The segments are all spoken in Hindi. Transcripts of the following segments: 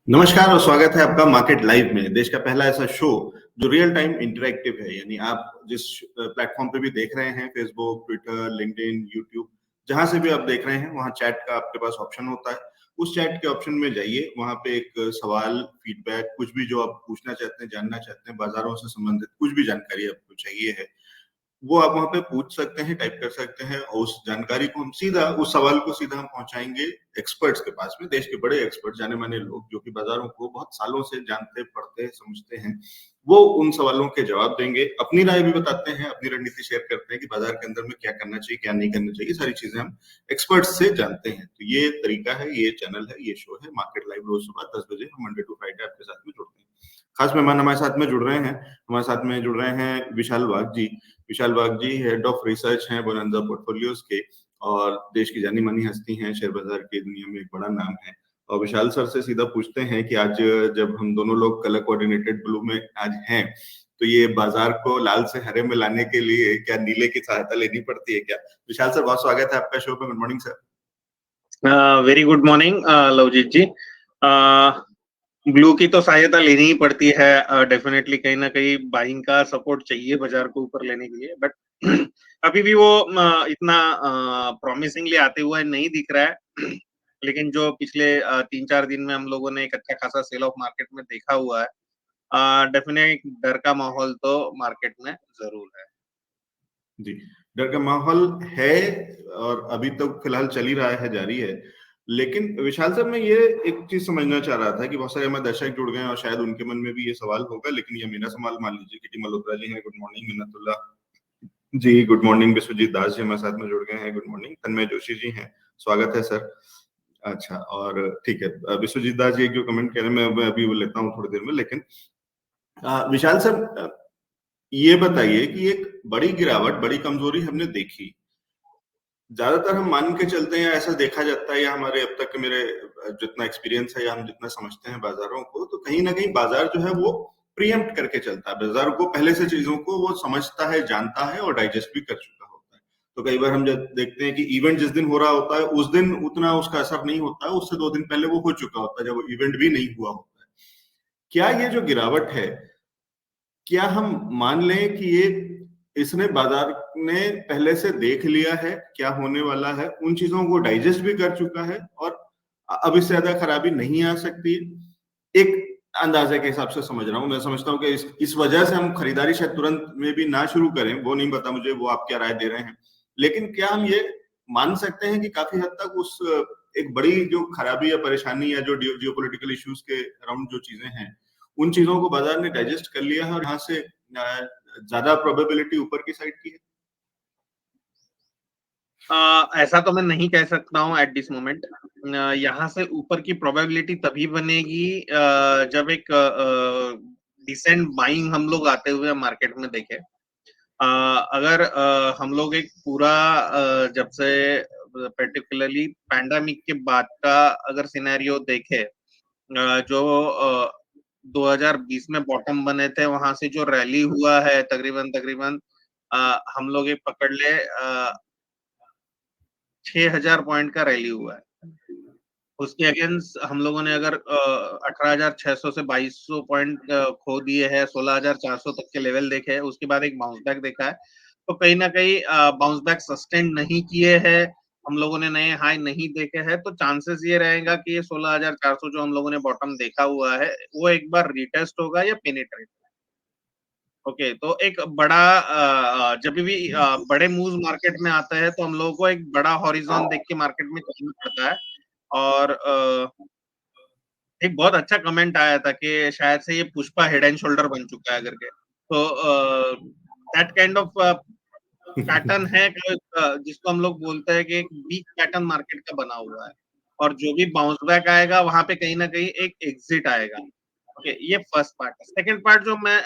नमस्कार और स्वागत है आपका मार्केट लाइव में। देश का पहला ऐसा शो जो रियल टाइम इंटरैक्टिव है, यानी आप जिस प्लेटफॉर्म पे भी देख रहे हैं, फेसबुक, ट्विटर, लिंक्डइन, यूट्यूब, जहां से भी आप देख रहे हैं वहां चैट का आपके पास ऑप्शन होता है। उस चैट के ऑप्शन में जाइए, वहां पे एक सवाल, फीडबैक, कुछ भी जो आप पूछना चाहते हैं, जानना चाहते हैं, बाजारों से संबंधित कुछ भी जानकारी आपको चाहिए है, वो आप वहाँ पे पूछ सकते हैं, टाइप कर सकते हैं और उस जानकारी को हम सीधा उस सवाल को सीधा हम पहुँचाएँगे एक्सपर्ट्स के पास में, देश के बड़े एक्सपर्ट, जाने-माने लोग जो कि बाज़ारों को बहुत सालों से जानते, पढ़ते, समझते हैं। वो उन सवालों के जवाब देंगे, अपनी राय भी बताते हैं, अपनी रणनीति शेयर करते हैं कि बाज़ार के अंदर में क्या करना चाहिए, क्या नहीं करना चाहिए, सारी चीज़ें हम एक्सपर्ट्स से जानते हैं। तो ये तरीका है, ये चैनल है, ये शो है मार्केट लाइव, रोज़ सुबह 10 बजे हम मंडे टू फ्राइडे आपके साथ में जुड़ते हैं। खास मेहमान हमारे साथ में जुड़ रहे हैं, हमारे साथ में जुड़ रहे हैं विशाल वाघ जी। विशाल वाघ जी हेड ऑफ रिसर्च हैं बोनांजा पोर्टफोलियोज के और देश की जानी-मानी हस्ती हैं, शेयर बाजार की दुनिया में एक बड़ा नाम है। और विशाल सर से सीधा पूछते हैं कि आज जब हम दोनों लोग कलर कोऑर्डिनेटेड ब्लू में आज हैं, तो ये बाजार को लाल से हरे में लाने के लिए क्या नीले की सहायता लेनी पड़ती है क्या? विशाल सर, बहुत स्वागत है आपका शो पे। Good morning sir. Very good morning Lovejeet ji. Blue की तो सहायता लेनी ही पड़ती है, डेफिनेटली कहीं ना कहीं बाइंग का सपोर्ट चाहिए बाजार को ऊपर लेने के लिए, बट अभी भी वो इतना प्रॉमिसिंगली आते हुए नहीं दिख रहा है। लेकिन जो पिछले 3-4 दिन में हम लोगों ने एक अच्छा खासा सेल ऑफ मार्केट में देखा हुआ है, डेफिनेट डर का माहौल तो मार्केट में जरूर है। जी, डर का माहौल है और अभी तो फिलहाल चल ही रहा है, जारी है। लेकिन विशाल साहब, मैं ये एक चीज़ समझना चाह रहा था कि बहुत सारे हमारे दर्शक जुड़ गए हैं और शायद उनके मन में भी ये सवाल होगा, लेकिन ये मेरा सवाल मान लीजिए। किटी मल्होत्रा जी हैं, गुड मॉर्निंग। मिन्नतुल्लाह जी, गुड मॉर्निंग। विश्वजीत दास जी हमारे साथ में जुड़ गए हैं, गुड मॉर्निंग। तन्मय जोशी जी हैं, स्वागत है सर। अच्छा, और ठीक है, विश्वजीत दास जी एक जो कमेंट कह रहे हैं, मैं अभी वो लेता हूँ थोड़ी देर में। लेकिन विशाल साहब, ये बताइए कि एक बड़ी गिरावट, बड़ी कमजोरी हमने देखी। ज्यादातर हम मान के चलते हैं, ऐसा देखा जाता है, या हमारे अब तक मेरे जितना एक्सपीरियंस है या हम जितना समझते हैं बाजारों को, तो कहीं ना कहीं बाजार जो है वो प्रीएम्प्ट करके चलता है। बाजार को पहले से चीजों को वो समझता है, जानता है और डाइजेस्ट भी कर चुका होता है। तो कई बार हम जब देखते हैं कि इवेंट जिस दिन हो रहा होता है उस दिन उतना उसका असर नहीं होता है, उससे 2 दिन पहले वो हो चुका होता है, जब वो इवेंट भी नहीं हुआ होता है। क्या ये जो गिरावट है, क्या हम मान लें कि ये इसने बाजार ने पहले से देख लिया है क्या होने वाला है, उन चीजों को डाइजेस्ट भी कर चुका है और अब इससे ज्यादा खराबी नहीं आ सकती? एक अंदाजे के हिसाब से समझ रहा हूँ, मैं समझता हूँ कि इस वजह से हम खरीदारी शायद तुरंत में भी ना शुरू करें, वो नहीं पता मुझे, वो आप क्या राय दे रहे हैं। लेकिन क्या हम ये मान सकते हैं कि काफी हद तक उस एक बड़ी जो खराबी या परेशानी या जो जियोपॉलिटिकल इश्यूज के अराउंड जो चीजें हैं, उन चीजों को बाजार ने डाइजेस्ट कर लिया है और यहाँ से ज्यादा प्रोबेबिलिटी ऊपर की साइड की है? ऐसा तो मैं नहीं कह सकता हूँ एट दिस मोमेंट। यहाँ से ऊपर की प्रोबेबिलिटी तभी बनेगी जब एक डिसेंट बाइंग हम लोग आते हुए मार्केट में देखें। अगर हम लोग एक पूरा जब से पर्टिकुलरली पैंडेमिक के बाद का अगर सिनेरियो देखे, जो 2020 में बॉटम बने थे, वहां से जो रैली हुआ है तकरीबन तकरीबन हम लोग एक पकड़ ले 6,000 पॉइंट का रैली हुआ है। उसके अगेंस्ट हम लोगों ने अगर 18,600 से 2,200 पॉइंट खो दिए हैं, 16,400 तक के लेवल देखे हैं, उसके बाद एक बाउंस बैक देखा है। तो कहीं ना कहीं बाउंस बैक सस्टेन नहीं किए हैं, हम लोगों ने नए हाई नहीं देखे हैं, तो चांसेस ये रहेगा कि ये 16,400 जो हम लोगों ने बॉटम देखा हुआ है वो एक बार रिटेस्ट होगा या पेनिट्रेट। ओके, तो एक बड़ा जब भी बड़े मूव्स मार्केट में आता है तो हम लोगों को एक बड़ा हॉरिजॉन देख के मार्केट में चलना पड़ता है। और एक बहुत अच्छा कमेंट आया था कि शायद से ये पुष्पा हेड एंड शोल्डर बन चुका है करके। तो दैट काइंड ऑफ पैटर्न है जिसको हम लोग बोलते हैं कि एक वीक पैटर्न मार्केट का बना हुआ है, और जो भी बाउंस बैक आएगा वहां पे कहीं ना कहीं एक एग्जिट आएगा। ओके, ये फर्स्ट पार्ट है। सेकंड पार्ट जो मैं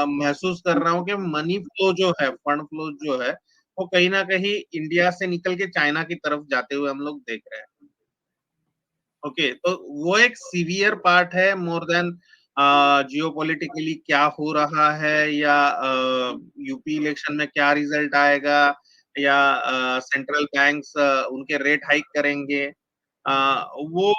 महसूस कर रहा हूँ कि मनी फ्लो जो है, फंड फ्लो जो है, वो कहीं ना कहीं इंडिया से निकल के चाइना की तरफ जाते हुए हम लोग देख रहे हैं। ओके, तो वो एक सीवियर पार्ट है मोर देन जियोपॉलिटिकली क्या हो रहा है, या यूपी इलेक्शन में क्या रिजल्ट आएगा, या सेंट्रल बैंक्स उनके रेट हाइक करेंगे। वो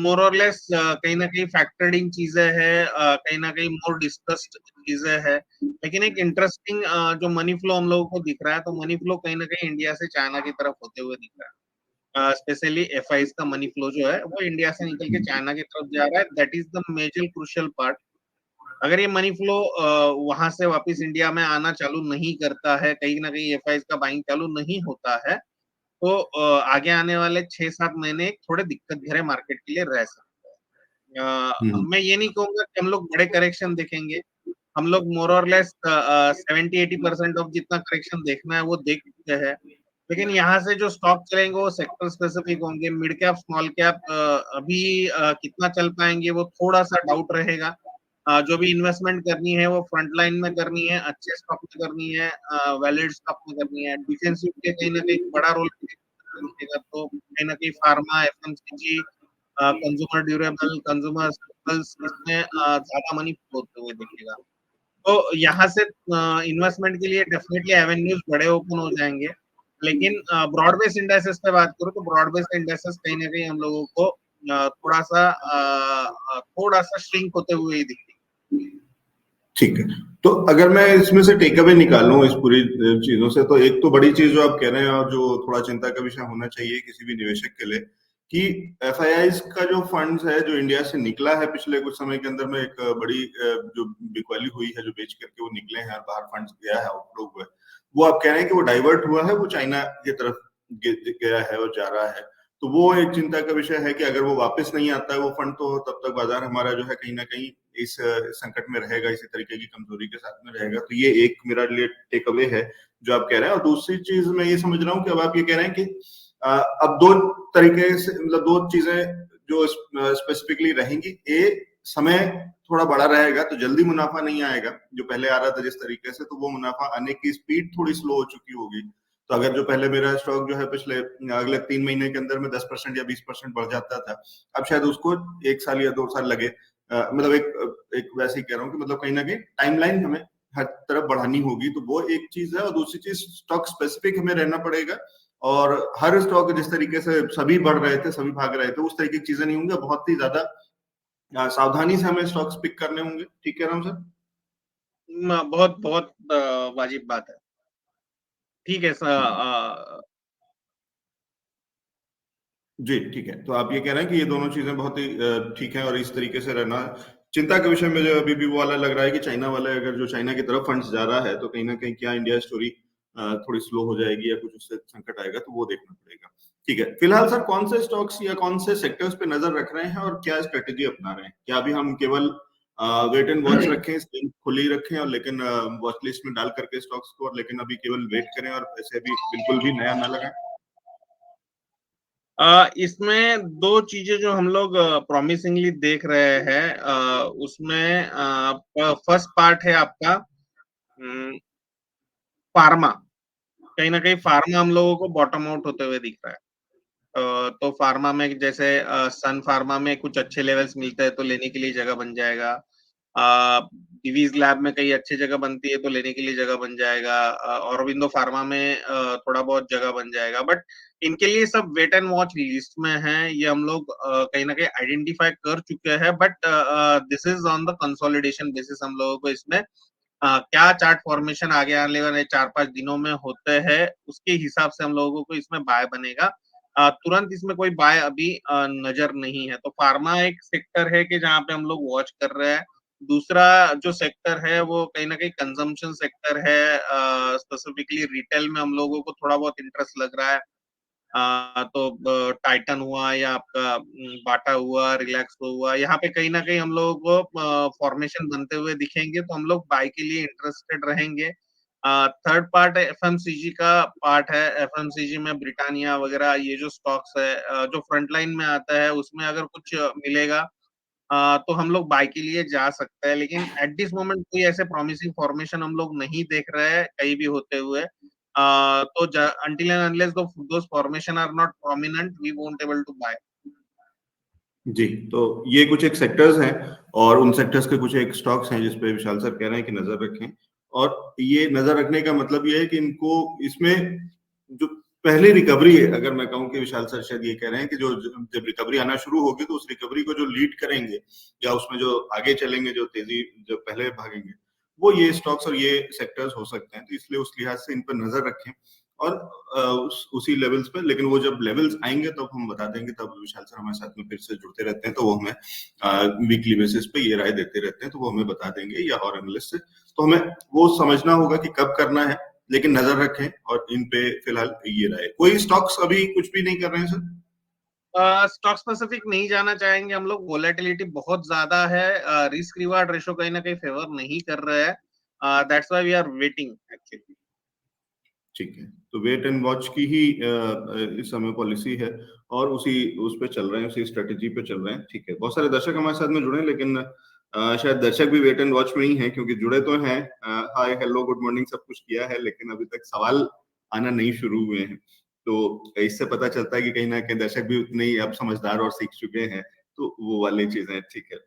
मोर और लेस कहीं ना कहीं फैक्टर्ड इन चीजें हैं, कहीं ना कहीं मोर डिस्कस्ड चीजें हैं। लेकिन एक इंटरेस्टिंग जो मनी फ्लो हम लोगों को दिख रहा है, तो मनी फ्लो कहीं ना कहीं इंडिया से चाइना की तरफ होते हुए दिख रहा है। स्पेशली एफआईज का मनी फ्लो जो है वो इंडिया से निकल के चाइना की तरफ जा रहा है। That is the major crucial part. अगर ये मनी फ्लो वहां से वापस इंडिया में आना चालू नहीं करता है, कहीं ना कहीं एफआईज का बाइंग चालू नहीं होता है, तो आगे आने वाले 6-7 महीने थोड़े दिक्कत भरे मार्केट के लिए रह सकते हैं। मैं ये नहीं कहूंगा कि हम लोग बड़े करेक्शन देखेंगे। हम लोग मोर और लेस 70-80% ऑफ जितना करेक्शन देखना है वो देख चुके हैं। लेकिन यहाँ से जो स्टॉक चलेंगे वो सेक्टर स्पेसिफिक होंगे। मिड कैप, स्मॉल कैप अभी कितना चल पाएंगे वो थोड़ा सा डाउट रहेगा। जो भी इन्वेस्टमेंट करनी है वो फ्रंट लाइन में करनी है, अच्छे स्टॉक में करनी है, वैलिड स्टॉक में करनी है। डिफेंसिव के कहीं ना कहीं बड़ा रोल मिलेगा, तो कहीं ना कहीं pharma, FMCG, consumer durable, consumer staples, इसमें ज्यादा मनी फ्लो होते हुए दिखेगा। तो यहाँ से इन्वेस्टमेंट के लिए डेफिनेटली एवेन्यूज बड़े ओपन हो जाएंगे। लेकिन ब्रॉड बेस्ड इंडेक्सेस पे बात करूँ तो ब्रॉड बेस्ड इंडेक्सेस कहीं ना कहीं हम लोगों को थोड़ा सा श्रिंक होते हुए ही दिखेंगे। ठीक है, तो अगर मैं इसमें से टेक अवे निकालूं इस पूरी चीजों से, तो एक तो बड़ी चीज जो आप कह रहे हैं और जो थोड़ा चिंता का विषय होना चाहिए किसी भी निवेशक के लिए, कि एफआईआईज का जो फंड्स है जो इंडिया से निकला है पिछले कुछ समय के अंदर में, एक बड़ी जो बिकवाली हुई है, जो बेच करके वो निकले हैं और बाहर फंड्स गया है, आउटफ्लो हुआ है, वो आप कह रहे हैं कि वो डाइवर्ट हुआ है, वो चाइना की तरफ गया है और जा रहा है। तो वो एक चिंता का विषय है कि अगर वो वापस नहीं आता है वो फंड, तो तब तक बाजार हमारा जो है कहीं ना कहीं इस संकट में रहेगा, इसी तरीके की कमजोरी के साथ में रहेगा। तो ये एक मेरा लिए टेक अवे है जो आप कह रहे हैं। और दूसरी चीज मैं ये समझ रहा हूँ कि अब आप ये कह रहे हैं कि अब दो तरीके से, मतलब दो चीजें जो स्पेसिफिकली रहेंगी। समय थोड़ा बड़ा रहेगा तो जल्दी मुनाफा नहीं आएगा जो पहले आ रहा था जिस तरीके से, तो वो मुनाफा आने की स्पीड थोड़ी स्लो हो चुकी होगी। तो अगर जो पहले मेरा स्टॉक जो है पिछले अगले 3 महीने के अंदर में 10% या 20% बढ़ जाता था, अब शायद उसको 1 साल या 2 साल लगे। मतलब एक वैसे ही कह रहा हूँ कि मतलब कहीं ना कहीं टाइमलाइन हमें हर तरफ बढ़ानी होगी। तो वो एक चीज है। और दूसरी चीज, स्टॉक स्पेसिफिक हमें रहना पड़ेगा। और हर स्टॉक जिस तरीके से सभी बढ़ रहे थे, सभी भाग रहे थे, उस तरीके की चीजें नहीं होंगी। बहुत ही ज्यादा सावधानी से हमें स्टॉक्स पिक करने होंगे। ठीक कह रहा हूँ सर? बहुत बहुत वाजिब बात है। ठीक है सर। जी, ठीक है। तो आप ये कह रहे हैं कि ये दोनों चीजें बहुत ही ठीक है और इस तरीके से रहना। चिंता का विषय मुझे अभी भी वो वाला लग रहा है कि चाइना वाला, अगर जो चाइना की तरफ फंड्स जा रहा है, तो कहीं ना कहीं क्या इंडिया स्टोरी थोड़ी स्लो हो जाएगी या कुछ उससे संकट आएगा, तो वो देखना पड़ेगा। ठीक है, फिलहाल सर कौन से स्टॉक्स या कौन से सेक्टर्स पे नजर रख रहे हैं और क्या स्ट्रेटेजी अपना रहे हैं? क्या अभी हम केवल वेट एंड वॉच रखें, स्क्रीन खुली रखें और लेकिन वॉच लिस्ट में डाल करके स्टॉक्स को, और लेकिन अभी केवल वेट करें और पैसे भी बिल्कुल भी नया ना लगाएं? इसमें दो चीजें जो हम लोग प्रॉमिसिंगली देख रहे हैं, उसमें फर्स्ट पार्ट है आपका फार्मा। कहीं ना कहीं फार्मा हम लोगों को बॉटम आउट होते हुए दिख रहा है। तो फार्मा में जैसे सन फार्मा में कुछ अच्छे लेवल्स मिलते हैं तो लेने के लिए जगह बन जाएगा। डिवीज लैब में कई अच्छी जगह बनती है तो लेने के लिए जगह बन जाएगा। औरबिंदो फार्मा में थोड़ा बहुत जगह बन जाएगा। बट इनके लिए सब वेट एंड वॉच लिस्ट में है। ये हम लोग कहीं ना कहीं आइडेंटिफाई कर चुके हैं। But this is on the consolidation basis. हम लोगों को इसमें क्या चार्ट फॉर्मेशन आगे आने वाले 4-5 दिनों में होते हैं उसके हिसाब से हम लोगों को इसमें बाय बनेगा। तुरंत इसमें कोई बाय अभी नजर नहीं है। तो फार्मा एक सेक्टर है कि जहाँ पे हम लोग वॉच कर रहे हैं। दूसरा जो सेक्टर है वो कहीं ना कहीं कंजम्पशन सेक्टर है। स्पेसिफिकली रिटेल में हम लोगों को थोड़ा बहुत इंटरेस्ट लग रहा है। तो टाइटन हुआ या आपका बाटा हुआ, रिलैक्स हुआ, यहाँ पे कहीं ना कहीं हम लोगों को फॉर्मेशन बनते हुए दिखेंगे तो हम लोग बाय के लिए इंटरेस्टेड रहेंगे। थर्ड पार्ट एफएमसीजी का पार्ट है। एफएमसीजी में ब्रिटानिया वगैरह ये जो स्टॉक्स है, जो फ्रंट लाइन में आता है उसमें अगर कुछ मिलेगा तो हम लोग बाय के लिए जा सकते हैं। लेकिन एट दिस मोमेंट कोई ऐसे प्रॉमिसिंग फॉर्मेशन हम लोग नहीं देख रहे हैं कहीं भी होते हुए। तो until and unless those formation are not prominent, we won't able to buy. जी, तो ये कुछ एक सेक्टर्स हैं और उन सेक्टर्स के कुछ एक स्टॉक्स हैं जिसपे विशाल सर कह रहे हैं कि नजर रखें। और ये नजर रखने का मतलब ये है कि इनको, इसमें जो पहली रिकवरी है, अगर मैं कहूँ कि विशाल सर शायद ये कह रहे हैं कि जो जब रिकवरी आना शुरू होगी तो उस रिकवरी को जो लीड करेंगे या उसमें जो आगे चलेंगे, जो तेजी जो पहले भागेंगे, वो ये स्टॉक्स और ये सेक्टर्स हो सकते हैं। तो इसलिए उस लिहाज से इन पर नजर रखें और उसी लेवल्स पे, लेकिन वो जब लेवल्स आएंगे तब हम बता देंगे। तब विशाल सर हमारे साथ में फिर से जुड़ते रहते हैं, तो वो हमें वीकली बेसिस पे ये राय देते रहते हैं, तो वो हमें बता देंगे, या और एनालिस्ट से। तो हमें वो समझना होगा कि कब करना है, लेकिन नजर रखें और इन पे फिलहाल ये रहा है। कोई स्टॉक्स अभी कुछ भी नहीं कर रहे हैं सर? स्टॉक स्पेसिफिक नहीं जाना चाहेंगे हम लोग, वोलेटिलिटी बहुत ज्यादा है, रिस्क रिवार्ड रेशो कहीं ना कहीं फेवर नहीं कर रहा है, that's why we are waiting actually. ठीक है, तो वेट एंड वॉच की ही इस समय पॉलिसी है और उस पे चल रहे हैं, उसी स्ट्रेटेजी पे चल रहे हैं। ठीक है, बहुत सारे दर्शक हमारे साथ में जुड़े हैं, लेकिन शायद दर्शक भी वेट एंड वॉच में ही हैं, क्योंकि जुड़े तो हैं, हाय हेलो गुड मॉर्निंग सब कुछ किया है, लेकिन अभी तक सवाल आना नहीं शुरू हुए हैं। तो इससे पता चलता है कि कहीं ना कहीं दर्शक भी उतने ही अब समझदार और सीख चुके हैं, तो वो वाली चीजें ठीक है।